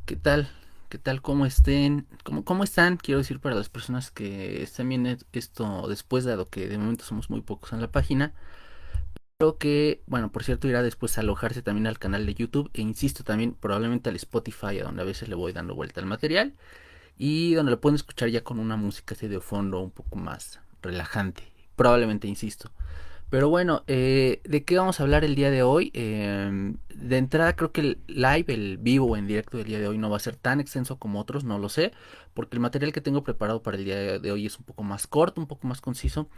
¿Qué tal? ¿Qué tal? ¿Cómo estén? ¿Cómo están? Quiero decir para las personas que están viendo esto después, dado que de momento somos muy pocos en la página. Creo que, bueno, por cierto, irá después a alojarse también al canal de YouTube e insisto también probablemente al Spotify, a donde a veces le voy dando vuelta al material y donde lo pueden escuchar ya con una música así de fondo un poco más relajante. Probablemente, insisto. Pero bueno, ¿de qué vamos a hablar el día de hoy? De entrada creo que el live, el vivo o en directo del día de hoy no va a ser tan extenso como otros, no lo sé, porque el material que tengo preparado para el día de hoy es un poco más corto, un poco más conciso,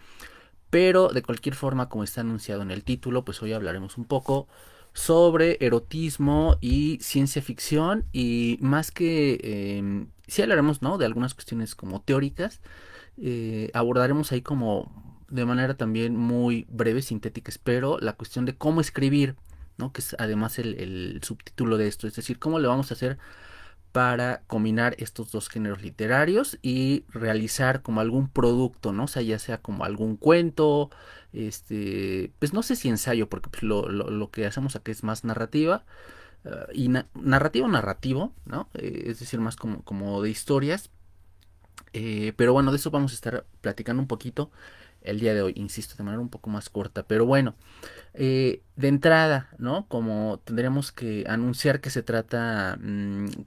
pero de cualquier forma, como está anunciado en el título, pues hoy hablaremos un poco sobre erotismo y ciencia ficción y más que sí hablaremos, ¿no? De algunas cuestiones como teóricas, abordaremos ahí como de manera también muy breve, sintética, espero, la cuestión de cómo escribir, ¿no? Que es además el subtítulo de esto, es decir, cómo le vamos a hacer para combinar estos dos géneros literarios y realizar como algún producto, ¿no? O sea, ya sea como algún cuento, pues no sé si ensayo, porque pues, lo que hacemos aquí es más narrativa, y narrativo narrativo, ¿no? Es decir, más como de historias, pero bueno, de eso vamos a estar platicando un poquito el día de hoy, insisto, de manera un poco más corta. Pero bueno, de entrada, ¿no? Como tendríamos que anunciar que se trata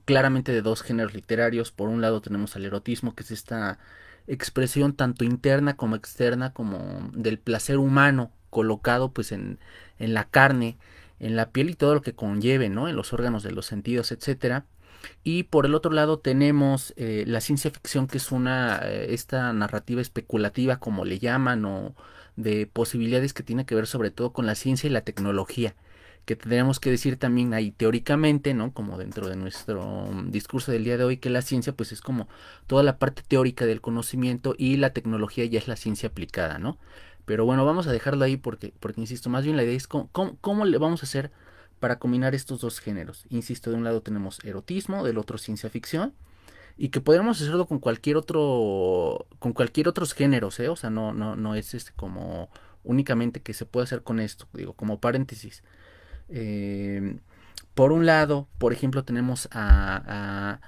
claramente de dos géneros literarios. Por un lado tenemos al erotismo, que es esta expresión tanto interna como externa, como del placer humano colocado pues en la carne, en la piel y todo lo que conlleve, ¿no? En los órganos de los sentidos, etcétera. Y por el otro lado tenemos la ciencia ficción, que es esta narrativa especulativa, como le llaman, o de posibilidades que tiene que ver sobre todo con la ciencia y la tecnología, que tendríamos que decir también ahí teóricamente, ¿no? Como dentro de nuestro discurso del día de hoy, que la ciencia pues es como toda la parte teórica del conocimiento y la tecnología ya es la ciencia aplicada, ¿no? Pero bueno, vamos a dejarlo ahí porque insisto, más bien la idea es cómo le vamos a hacer para combinar estos dos géneros. Insisto, de un lado tenemos erotismo, del otro ciencia ficción, y que podríamos hacerlo con cualquier otros géneros, ¿eh? O sea, no es como únicamente que se puede hacer con esto, digo, como paréntesis. Eh, por un lado, por ejemplo, tenemos a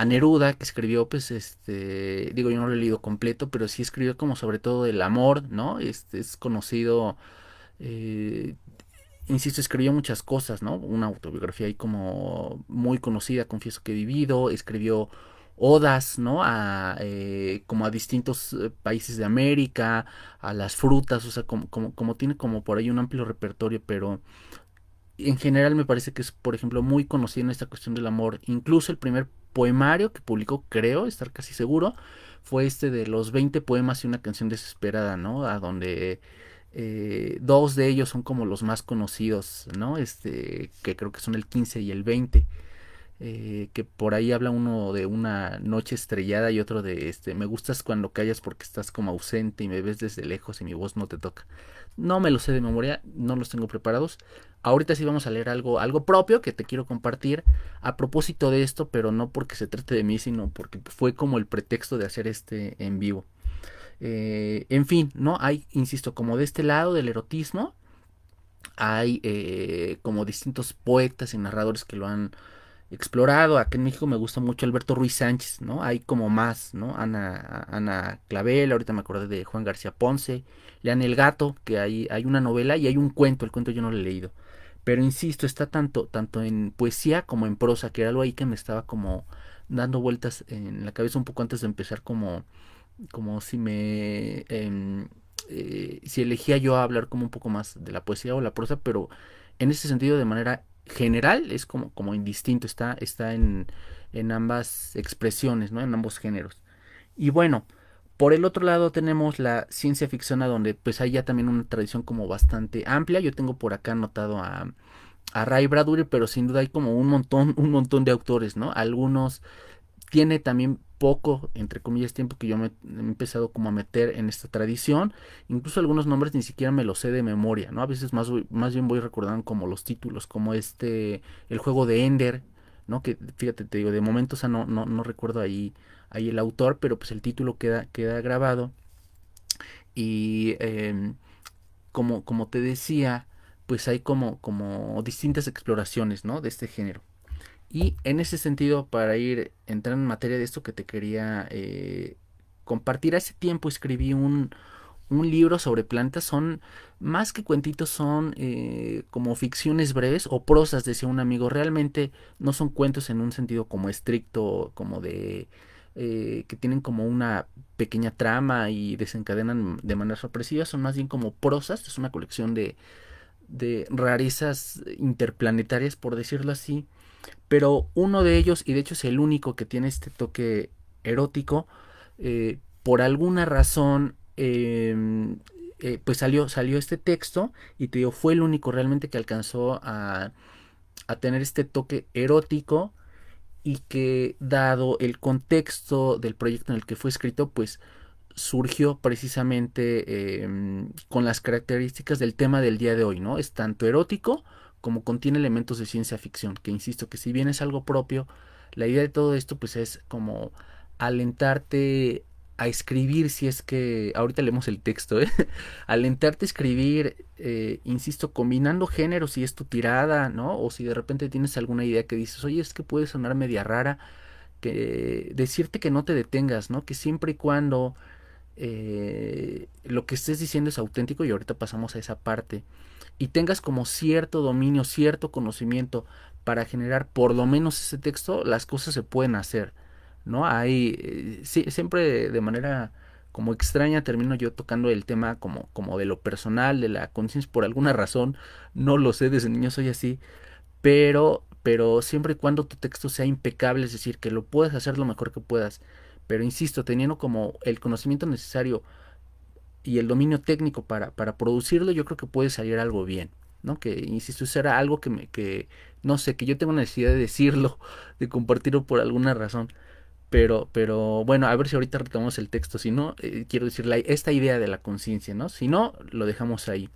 Neruda, que escribió, pues, digo, yo no lo he leído completo, pero sí escribió como sobre todo del amor, ¿no? Es conocido, eh, insisto, escribió muchas cosas, ¿no? Una autobiografía ahí como muy conocida, confieso que he vivido, escribió odas, ¿no? Como a distintos países de América, a las frutas, o sea, como tiene como por ahí un amplio repertorio, pero en general me parece que es, por ejemplo, muy conocido en esta cuestión del amor. Incluso el primer poemario que publicó, creo, estar casi seguro, fue este de los 20 poemas y una canción desesperada, ¿no? A donde dos de ellos son como los más conocidos, ¿no? Que creo que son el 15 y el 20, que por ahí habla uno de una noche estrellada y otro de me gustas cuando callas porque estás como ausente y me ves desde lejos y mi voz no te toca. No me lo sé de memoria, no los tengo preparados. Ahorita sí vamos a leer algo propio que te quiero compartir a propósito de esto, pero no porque se trate de mí, sino porque fue como el pretexto de hacer este en vivo. En fin, ¿no? Hay, insisto, como de este lado del erotismo, hay como distintos poetas y narradores que lo han explorado. Acá en México me gusta mucho Alberto Ruiz Sánchez, ¿no? Hay como más, ¿no? Ana Clavel, ahorita me acordé de Juan García Ponce, Lean el Gato, que hay una novela y hay un cuento, el cuento yo no lo he leído. Pero insisto, está tanto en poesía como en prosa, que era algo ahí que me estaba como dando vueltas en la cabeza un poco antes de empezar, como si elegía yo hablar como un poco más de la poesía o la prosa, pero en ese sentido de manera general es como indistinto, está en ambas expresiones, ¿no? En ambos géneros. Y bueno, por el otro lado tenemos la ciencia ficción, a donde pues hay ya también una tradición como bastante amplia. Yo tengo por acá anotado a Ray Bradbury, pero sin duda hay como un montón de autores, ¿no? Algunos tiene también poco, entre comillas, tiempo que yo me he empezado como a meter en esta tradición. Incluso algunos nombres ni siquiera me los sé de memoria, ¿no? A veces más bien voy recordando como los títulos, como el juego de Ender, ¿no? Que fíjate, te digo, de momento, o sea, no recuerdo ahí el autor, pero pues el título queda grabado. Y como te decía, pues hay como distintas exploraciones, ¿no? De este género. Y en ese sentido, para ir entrando en materia de esto que te quería compartir, hace tiempo escribí un libro sobre plantas. Son más que cuentitos, son como ficciones breves o prosas, decía un amigo. Realmente no son cuentos en un sentido como estricto, como de que tienen como una pequeña trama y desencadenan de manera sorpresiva. Son más bien como prosas. Es una colección de rarezas interplanetarias, por decirlo así. Pero uno de ellos, y de hecho es el único que tiene este toque erótico, por alguna razón, pues salió este texto, y te digo, fue el único realmente que alcanzó a tener este toque erótico, y que, dado el contexto del proyecto en el que fue escrito, pues surgió precisamente con las características del tema del día de hoy, ¿no? Es tanto erótico como contiene elementos de ciencia ficción, que insisto que si bien es algo propio, la idea de todo esto pues es como alentarte a escribir. Si es que ahorita leemos el texto, alentarte a escribir, insisto, combinando géneros, si es tu tirada, ¿no? O si de repente tienes alguna idea que dices, oye, es que puede sonar media rara, que decirte que no te detengas, ¿no? Que siempre y cuando lo que estés diciendo es auténtico, y ahorita pasamos a esa parte, y tengas como cierto dominio, cierto conocimiento para generar por lo menos ese texto, las cosas se pueden hacer, ¿no? Hay, sí, siempre de manera como extraña termino yo tocando el tema como de lo personal, de la conciencia, por alguna razón, no lo sé, desde niño soy así, pero siempre y cuando tu texto sea impecable, es decir, que lo puedas hacer lo mejor que puedas, pero insisto, teniendo como el conocimiento necesario y el dominio técnico para producirlo, yo creo que puede salir algo bien, ¿no? Que, insisto, eso era algo no sé, que yo tengo necesidad de decirlo, de compartirlo por alguna razón, pero bueno, a ver si ahorita retomamos el texto. Si no, quiero decirle esta idea de la conciencia, ¿no? Si no, lo dejamos ahí.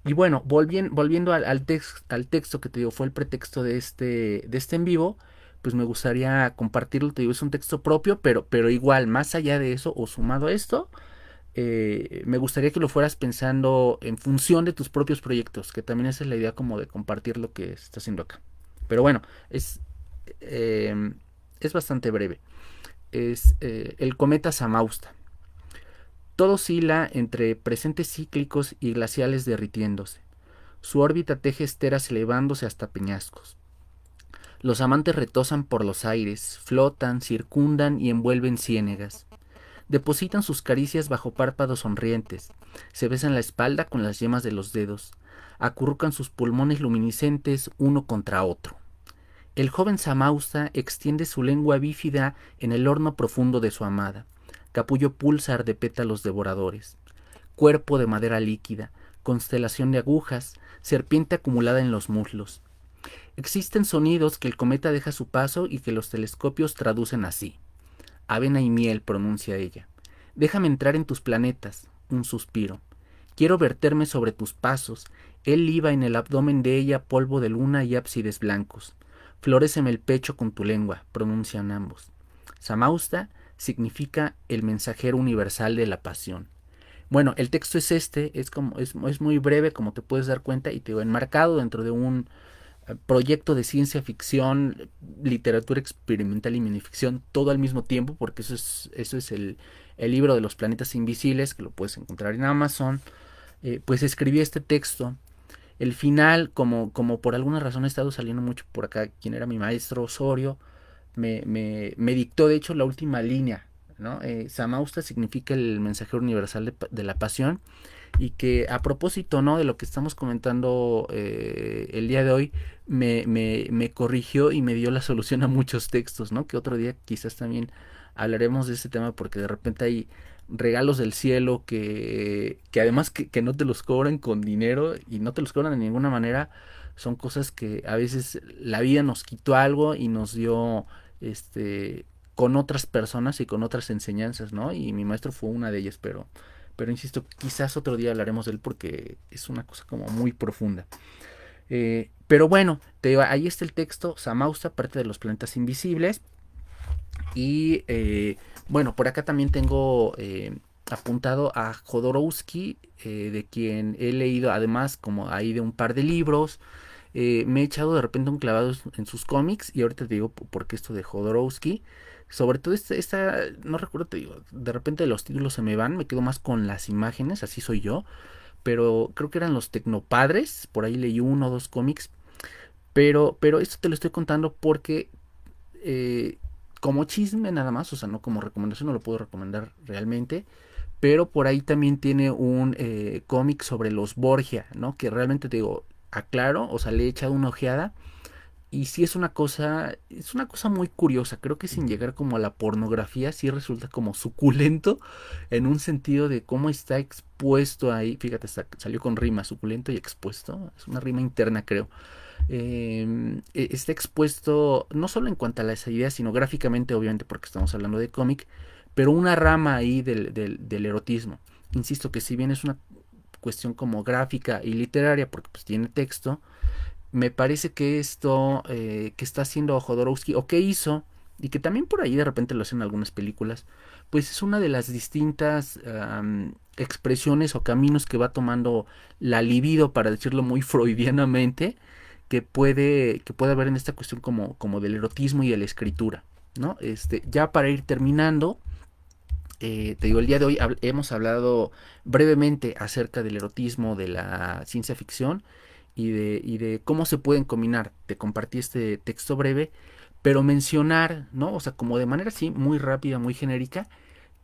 Y bueno, volviendo al texto que te digo, fue el pretexto de este en vivo, pues me gustaría compartirlo. Te digo, es un texto propio, pero igual, más allá de eso, o sumado a esto, me gustaría que lo fueras pensando en función de tus propios proyectos, que también esa es la idea como de compartir lo que se está haciendo acá. Pero bueno, eh, es bastante breve. Es el cometa Samausta. Todo oscila entre presentes cíclicos y glaciales derritiéndose. Su órbita teje esteras elevándose hasta peñascos. Los amantes retosan por los aires, flotan, circundan y envuelven ciénegas. Depositan sus caricias bajo párpados sonrientes, se besan la espalda con las yemas de los dedos, acurrucan sus pulmones luminiscentes uno contra otro. El joven Samausta extiende su lengua bífida en el horno profundo de su amada, capullo púlsar de pétalos devoradores, cuerpo de madera líquida, constelación de agujas, serpiente acumulada en los muslos. Existen sonidos que el cometa deja a su paso y que los telescopios traducen así. Avena y miel, pronuncia ella. Déjame entrar en tus planetas, un suspiro. Quiero verterme sobre tus pasos. Él liba en el abdomen de ella polvo de luna y ábsides blancos. Floréceme el pecho con tu lengua, pronuncian ambos. Samausta significa el mensajero universal de la pasión. Bueno, el texto es es muy breve, como te puedes dar cuenta, y te digo, enmarcado dentro de un proyecto de ciencia ficción, literatura experimental y minificción, todo al mismo tiempo, porque eso es el libro de los planetas invisibles, que lo puedes encontrar en Amazon. Pues escribí este texto. El final, como por alguna razón ha estado saliendo mucho por acá, quien era mi maestro Osorio, me dictó de hecho la última línea, ¿no? Samausta significa el mensajero universal de la pasión, y que, a propósito, ¿no?, de lo que estamos comentando el día de hoy, me corrigió y me dio la solución a muchos textos, ¿no? Que otro día quizás también hablaremos de ese tema, porque de repente hay regalos del cielo que además que no te los cobran con dinero y no te los cobran de ninguna manera. Son cosas que a veces la vida nos quitó algo y nos dio este con otras personas y con otras enseñanzas, ¿no? Y mi maestro fue una de ellas, pero insisto, quizás otro día hablaremos de él, porque es una cosa como muy profunda. Pero bueno, te digo, ahí está el texto, Samausta, parte de los planetas invisibles. Y bueno, por acá también tengo apuntado a Jodorowsky, de quien he leído además como ahí de un par de libros. Me he echado de repente un clavado en sus cómics y ahorita te digo porque esto de Jodorowsky, sobre todo no recuerdo, te digo, de repente los títulos se me van, me quedo más con las imágenes, así soy yo, pero creo que eran los Tecnopadres, por ahí leí uno o dos cómics, pero esto te lo estoy contando porque eh, como chisme nada más, o sea, no como recomendación, no lo puedo recomendar realmente, pero por ahí también tiene un cómic sobre los Borgia, ¿no? Que realmente te digo, aclaro, o sea, le he echado una ojeada y sí es una cosa muy curiosa, creo que sin llegar como a la pornografía, sí resulta como suculento en un sentido de cómo está expuesto ahí, fíjate, salió con rima, suculento y expuesto, es una rima interna creo. Está expuesto no solo en cuanto a las ideas, sino gráficamente, obviamente, porque estamos hablando de cómic, pero una rama ahí del erotismo. Insisto que si bien es una cuestión como gráfica y literaria, porque pues tiene texto, me parece que esto que está haciendo Jodorowsky, o que hizo, y que también por ahí de repente lo hacen algunas películas, pues es una de las distintas expresiones o caminos que va tomando la libido, para decirlo muy freudianamente, que puede haber en esta cuestión como del erotismo y de la escritura, ¿no? Ya para ir terminando, te digo, el día de hoy hemos hablado brevemente acerca del erotismo, de la ciencia ficción y de cómo se pueden combinar. Te compartí este texto breve, pero mencionar, ¿no? O sea, como de manera así, muy rápida, muy genérica,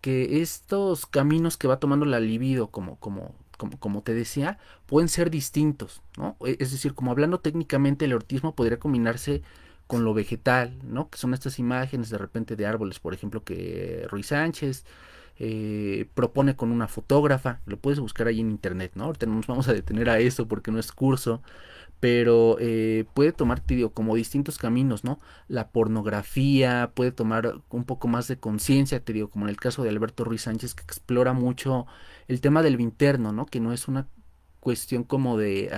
que estos caminos que va tomando la libido, como te decía, pueden ser distintos, ¿no? Es decir, como hablando técnicamente, el erotismo podría combinarse con lo vegetal, ¿no? Que son estas imágenes de repente de árboles, por ejemplo, que Ruiz Sánchez propone con una fotógrafa, lo puedes buscar ahí en internet, ¿no? Ahorita no nos vamos a detener a eso porque no es curso, pero puede tomar, te digo, como distintos caminos, ¿no? La pornografía puede tomar un poco más de conciencia, te digo, como en el caso de Alberto Ruiz Sánchez, que explora mucho el tema del interno, ¿no? Que no es una cuestión como de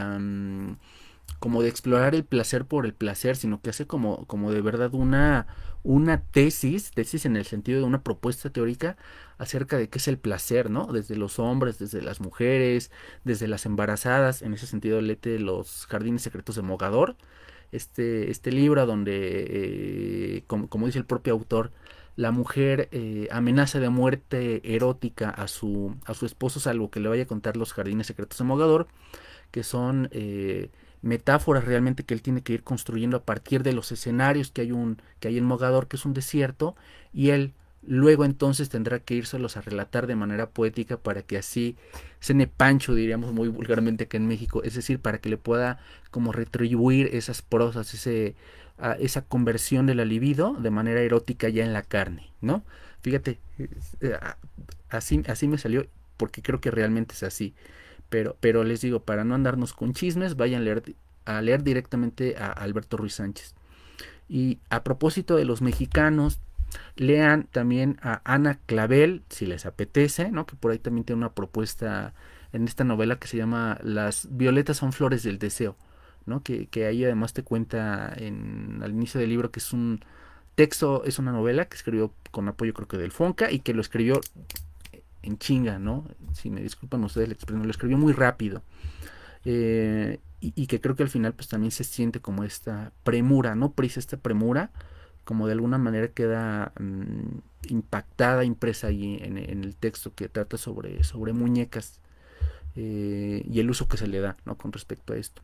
explorar el placer por el placer, sino que hace como de verdad una tesis en el sentido de una propuesta teórica acerca de qué es el placer, ¿no? Desde los hombres, desde las mujeres, desde las embarazadas, en ese sentido lete Los Jardines Secretos de Mogador, este libro donde, como dice el propio autor, la mujer amenaza de muerte erótica a su esposo, salvo que le vaya a contar los jardines secretos de Mogador, que son metáforas realmente que él tiene que ir construyendo a partir de los escenarios que hay en Mogador, que es un desierto, y él luego entonces tendrá que írselos a relatar de manera poética para que así cene Pancho, diríamos muy vulgarmente acá en México, es decir, para que le pueda como retribuir esas prosas, esa conversión de la libido de manera erótica ya en la carne, ¿no? Fíjate, eh, así me salió porque creo que realmente es así. Pero les digo, para no andarnos con chismes, vayan a leer directamente a Alberto Ruiz Sánchez. Y a propósito de los mexicanos, lean también a Ana Clavel, si les apetece, ¿no? Que por ahí también tiene una propuesta en esta novela que se llama Las violetas son flores del deseo, ¿no? Que ahí además te cuenta al inicio del libro que es un texto, es una novela que escribió con apoyo creo que del Fonca y que lo escribió en chinga, ¿no? Si me disculpan ustedes la expresión, lo escribió muy rápido. Y que creo que al final pues también se siente como esta premura, ¿no? Prisa, esta premura, como de alguna manera queda impactada, impresa ahí en el texto que trata sobre muñecas y el uso que se le da, ¿no? Con respecto a esto.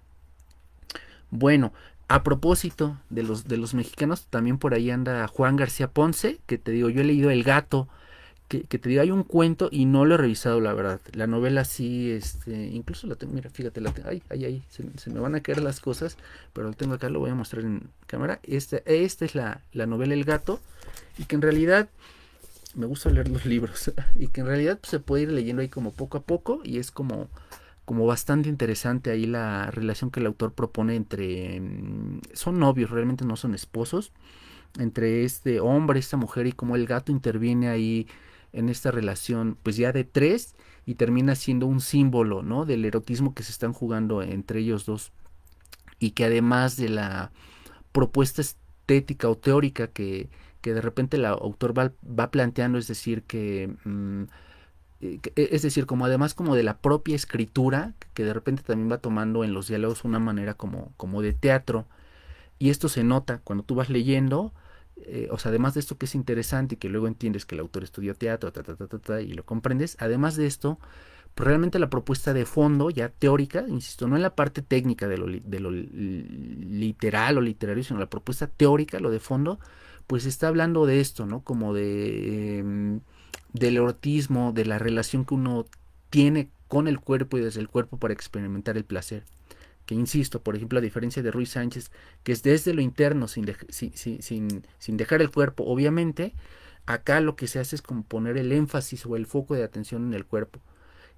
Bueno, a propósito de los mexicanos, también por ahí anda Juan García Ponce, que te digo, yo he leído El Gato, que te digo, hay un cuento y no lo he revisado, la verdad. La novela sí, incluso la tengo, mira, fíjate, ay, se me van a caer las cosas, pero lo tengo acá, lo voy a mostrar en cámara. Esta es la novela El Gato, y que en realidad me gusta leer los libros, y que en realidad pues, se puede ir leyendo ahí como poco a poco, y es como bastante interesante ahí la relación que el autor propone entre, son novios, realmente no son esposos, entre este hombre, esta mujer, y cómo el gato interviene ahí en esta relación, pues ya de tres, y termina siendo un símbolo, ¿no? Del erotismo que se están jugando entre ellos dos, y que además de la propuesta estética o teórica que de repente el autor va planteando, es decir, que es decir, como además como de la propia escritura, que de repente también va tomando en los diálogos una manera como de teatro, y esto se nota cuando tú vas leyendo, o sea, además de esto que es interesante y que luego entiendes que el autor estudió teatro, y lo comprendes, además de esto, pues realmente la propuesta de fondo, ya teórica, insisto, no en la parte técnica de lo literal o literario, sino la propuesta teórica, lo de fondo, pues está hablando de esto, ¿no? Como del erotismo, de la relación que uno tiene con el cuerpo y desde el cuerpo para experimentar el placer. Que insisto, por ejemplo, a diferencia de Ruiz Sánchez, que es desde lo interno, sin dejar el cuerpo, obviamente, acá lo que se hace es como poner el énfasis o el foco de atención en el cuerpo.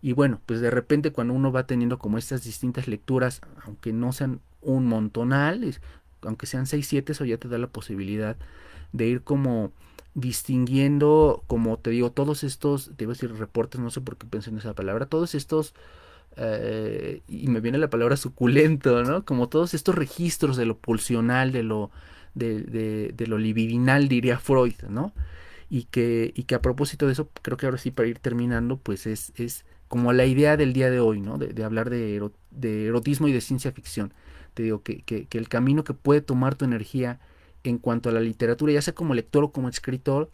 Y bueno, pues de repente cuando uno va teniendo como estas distintas lecturas, aunque no sean un montonal, aunque sean 6 7, eso ya te da la posibilidad de ir como distinguiendo, como te digo, todos estos, te iba a decir reportes, no sé por qué pensé en esa palabra, todos estos, y me viene la palabra suculento, ¿no? Como todos estos registros de lo pulsional, de lo libidinal, diría Freud, ¿no? Y que a propósito de eso, creo que ahora sí para ir terminando, pues es como la idea del día de hoy, ¿no? De hablar de erotismo y de ciencia ficción. Te digo que el camino que puede tomar tu energía en cuanto a la literatura, ya sea como lector o como escritor,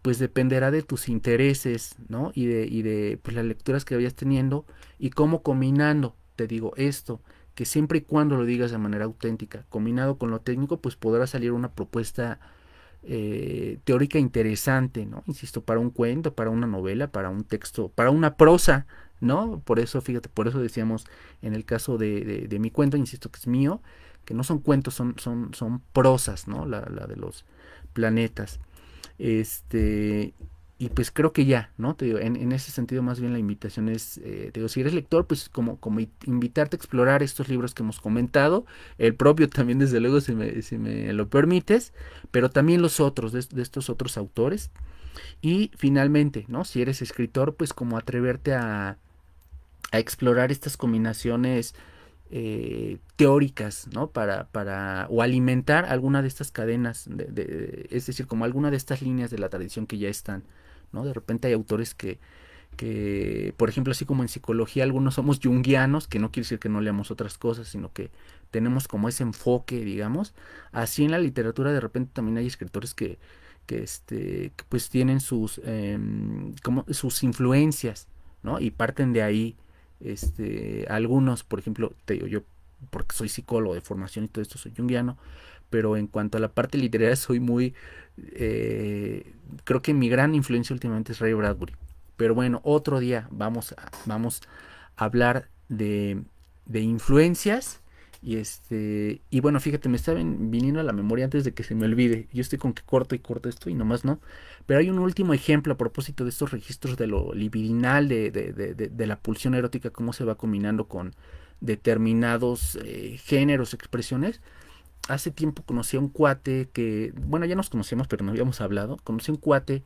pues dependerá de tus intereses, ¿no? Y de pues, las lecturas que vayas teniendo y cómo combinando, te digo, esto, que siempre y cuando lo digas de manera auténtica, combinado con lo técnico, pues podrá salir una propuesta teórica interesante, ¿no? Insisto, para un cuento, para una novela, para un texto, para una prosa, ¿no? Por eso, fíjate, por eso decíamos en el caso de mi cuento, insisto que es mío, que no son cuentos, son prosas, ¿no? La de los planetas. Este, y pues creo que ya, ¿no? Te digo, en ese sentido más bien la invitación es, te digo, si eres lector, pues como invitarte a explorar estos libros que hemos comentado, el propio también desde luego si me lo permites, pero también los otros, de estos otros autores. Y finalmente, ¿no? Si eres escritor, pues como atreverte a explorar estas combinaciones teóricas, ¿no? O alimentar alguna de estas cadenas, es decir, como alguna de estas líneas de la tradición que ya están, ¿no? De repente hay autores por ejemplo, así como en psicología, algunos somos junguianos, que no quiere decir que no leamos otras cosas, sino que tenemos como ese enfoque, digamos. Así en la literatura de repente también hay escritores que pues tienen como sus influencias, ¿no? Y parten de ahí, algunos, por ejemplo, te digo yo, porque soy psicólogo de formación y todo esto, soy junguiano, pero en cuanto a la parte literaria soy creo que mi gran influencia últimamente es Ray Bradbury. Pero bueno, otro día vamos a hablar de influencias. Y bueno, fíjate, me está viniendo a la memoria antes de que se me olvide. Yo estoy con que corto y corto esto y nomás no. Pero hay un último ejemplo a propósito de estos registros de lo libidinal, de la pulsión erótica, cómo se va combinando con determinados géneros, expresiones. Hace tiempo conocí a un cuate que, bueno, ya nos conocíamos, pero no habíamos hablado. Conocí a un cuate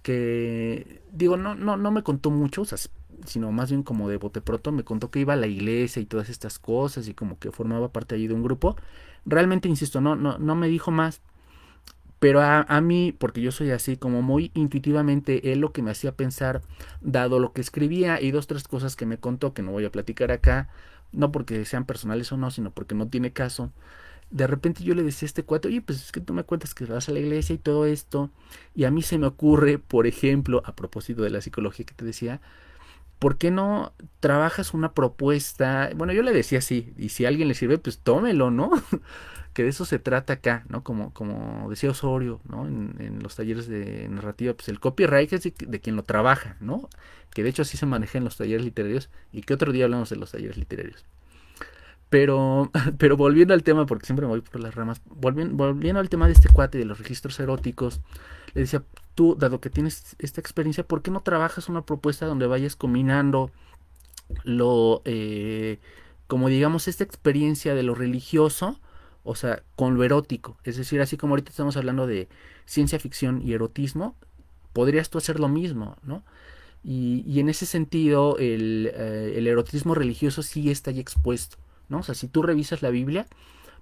que, digo, no me contó mucho, o sea, sino más bien como de bote pronto me contó que iba a la iglesia y todas estas cosas y como que formaba parte allí de un grupo. Realmente, insisto, no me dijo más, pero a mí, porque yo soy así, como muy intuitivamente, él lo que me hacía pensar, dado lo que escribía y dos, tres cosas que me contó, que no voy a platicar acá, no porque sean personales o no, sino porque no tiene caso. De repente yo le decía a este cuate, oye, pues es que tú me cuentas que vas a la iglesia y todo esto, y a mí se me ocurre, por ejemplo, a propósito de la psicología que te decía, ¿por qué no trabajas una propuesta? Bueno, yo le decía así, y si a alguien le sirve, pues tómelo, ¿no? Que de eso se trata acá, ¿no? Como decía Osorio, ¿no? En los talleres de narrativa, pues el copyright es de quien lo trabaja, ¿no? Que de hecho así se maneja en los talleres literarios, y que otro día hablamos de los talleres literarios. Pero, pero volviendo al tema, porque siempre me voy por las ramas, volviendo al tema de este cuate de los registros eróticos, le decía, tú, dado que tienes esta experiencia, ¿por qué no trabajas una propuesta donde vayas combinando lo, como digamos, esta experiencia de lo religioso, o sea, con lo erótico? Es decir, así como ahorita estamos hablando de ciencia ficción y erotismo, podrías tú hacer lo mismo, ¿no? Y en ese sentido, el erotismo religioso sí está ahí expuesto, ¿no? O sea, si tú revisas la Biblia,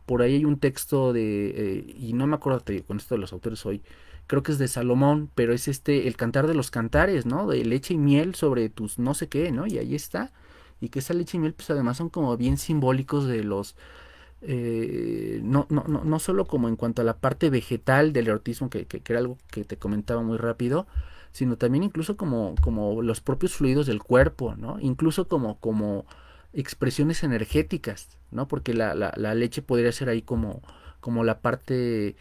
Por ahí hay un texto y no me acuerdo con esto de los autores hoy, creo que es de Salomón, pero es el cantar de los cantares, ¿no? De leche y miel sobre tus no sé qué, ¿no? Y ahí está. Y que esa leche y miel, pues además son como bien simbólicos de los no solo como en cuanto a la parte vegetal del erotismo, que era algo que te comentaba muy rápido, sino también incluso como los propios fluidos del cuerpo, ¿no? Incluso como expresiones energéticas, ¿no? Porque la leche podría ser ahí como la parte,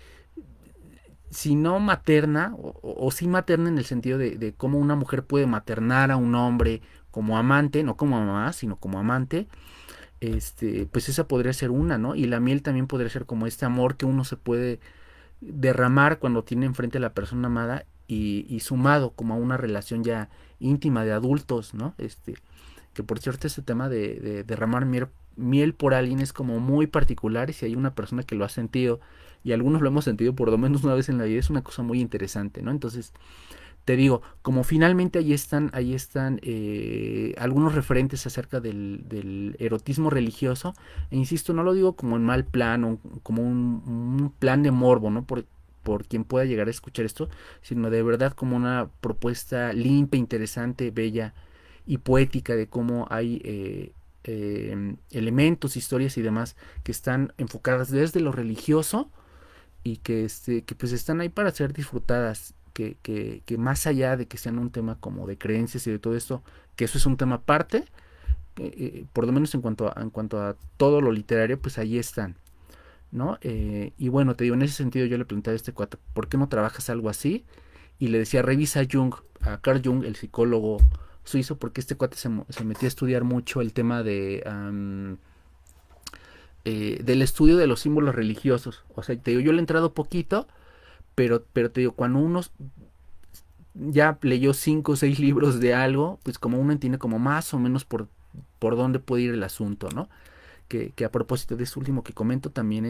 si no materna, o sí materna en el sentido de cómo una mujer puede maternar a un hombre como amante, no como mamá, sino como amante, pues esa podría ser una, ¿no? Y la miel también podría ser como este amor que uno se puede derramar cuando tiene enfrente a la persona amada y sumado como a una relación ya íntima de adultos, ¿no? Que por cierto este tema de derramar miel por alguien es como muy particular y si hay una persona que lo ha sentido y algunos lo hemos sentido por lo menos una vez en la vida es una cosa muy interesante, ¿no? Entonces, te digo, como finalmente ahí están algunos referentes acerca del erotismo religioso, e insisto, no lo digo como en mal plan o como un plan de morbo, ¿no? Por quien pueda llegar a escuchar esto, sino de verdad como una propuesta limpia, interesante, bella y poética de cómo hay elementos, historias y demás que están enfocadas desde lo religioso y que pues están ahí para ser disfrutadas, que más allá de que sean un tema como de creencias y de todo esto, que eso es un tema aparte, por lo menos en cuanto a todo lo literario, pues ahí están, ¿no? Y bueno, te digo, en ese sentido yo le preguntaba a este cuate, ¿por qué no trabajas algo así? Y le decía, revisa Jung, a Carl Jung, el psicólogo suizo, porque este cuate se metió a estudiar mucho el tema del estudio de los símbolos religiosos. O sea, te digo, yo le he entrado poquito, pero te digo, cuando uno ya leyó 5 o 6 libros de algo, pues como uno entiende como más o menos por dónde puede ir el asunto, ¿no? Que a propósito de eso último que comento, también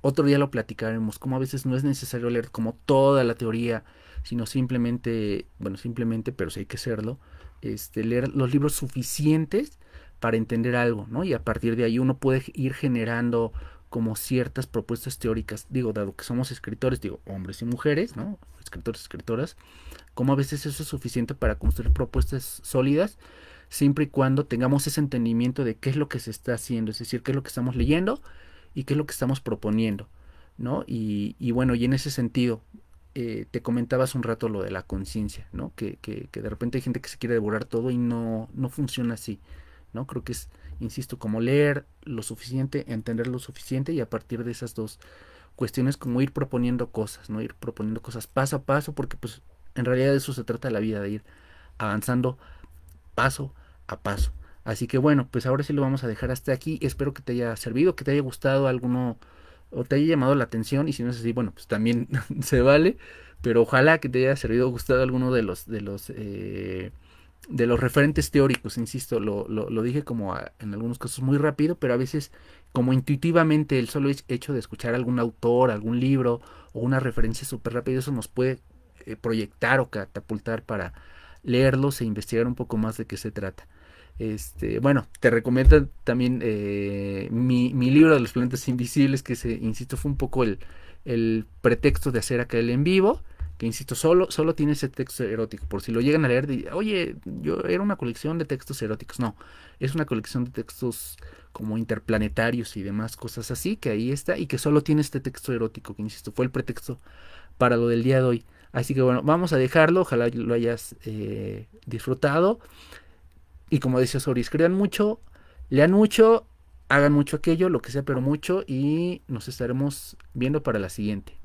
otro día lo platicaremos, como a veces no es necesario leer como toda la teoría, sino simplemente, bueno, simplemente, pero sí hay que hacerlo, leer los libros suficientes para entender algo, ¿no? Y a partir de ahí uno puede ir generando como ciertas propuestas teóricas, digo, dado que somos escritores, digo, hombres y mujeres, ¿no? Escritores, escritoras, como a veces eso es suficiente para construir propuestas sólidas, siempre y cuando tengamos ese entendimiento de qué es lo que se está haciendo, es decir, qué es lo que estamos leyendo y qué es lo que estamos proponiendo, ¿no? Y bueno, y en ese sentido, te comentabas un rato lo de la conciencia, ¿no? Que de repente hay gente que se quiere devorar todo y no funciona así, ¿no? Creo que es, insisto, como leer lo suficiente, entender lo suficiente y a partir de esas dos cuestiones como ir proponiendo cosas, ¿no? Ir proponiendo cosas paso a paso, porque pues en realidad de eso se trata la vida, de ir avanzando paso a paso. Así que bueno, pues ahora sí lo vamos a dejar hasta aquí. Espero que te haya servido, que te haya gustado alguno o te haya llamado la atención y si no es así, bueno, pues también se vale, pero ojalá que te haya servido, gustado alguno de los referentes teóricos, insisto, lo dije como en algunos casos muy rápido, pero a veces como intuitivamente el solo hecho de escuchar algún autor, algún libro o una referencia súper rápida, eso nos puede proyectar o catapultar para leerlos e investigar un poco más de qué se trata. Bueno, te recomiendo también mi libro de los planetas invisibles, que insisto, fue un poco el pretexto de hacer aquel en vivo, que insisto, solo tiene ese texto erótico. Por si lo llegan a leer, oye, yo era una colección de textos eróticos. No, es una colección de textos como interplanetarios y demás cosas así, que ahí está, y que solo tiene este texto erótico, que insisto, fue el pretexto para lo del día de hoy. Así que bueno, vamos a dejarlo, ojalá lo hayas disfrutado. Y como decía Sori, escriban mucho, lean mucho, hagan mucho aquello, lo que sea, pero mucho, y nos estaremos viendo para la siguiente.